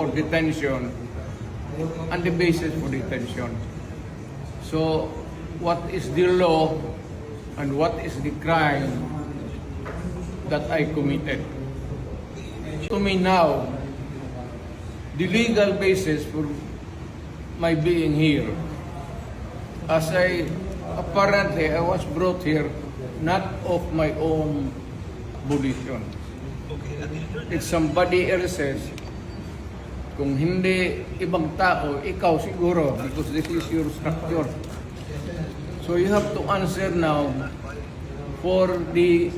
for detention and the basis for detention. So, what is the law and what is the crime that I committed? To me now, the legal basis for my being here, as apparently I was brought here not of my own volition. It's somebody else's. Kung hindi ibang tao, ikaw siguro, because this is your structure. So you have to answer now for the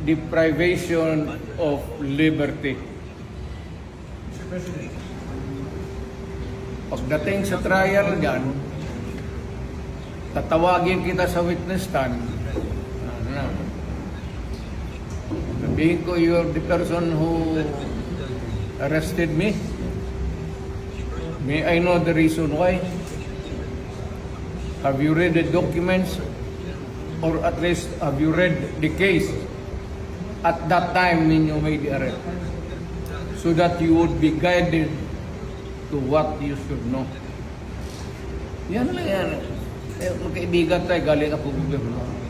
deprivation of liberty. Pagdating sa trial dyan, tatawagin kita sa witness stand. Sabihin ko, you're the person who arrested me. May I know the reason why? Have you read the documents? Or at least, have you read the case at that time when you made the arrest? So that you would be guided to what you should know. Yan lang yan. Magkaibigan tayo, galing ako gobyerno.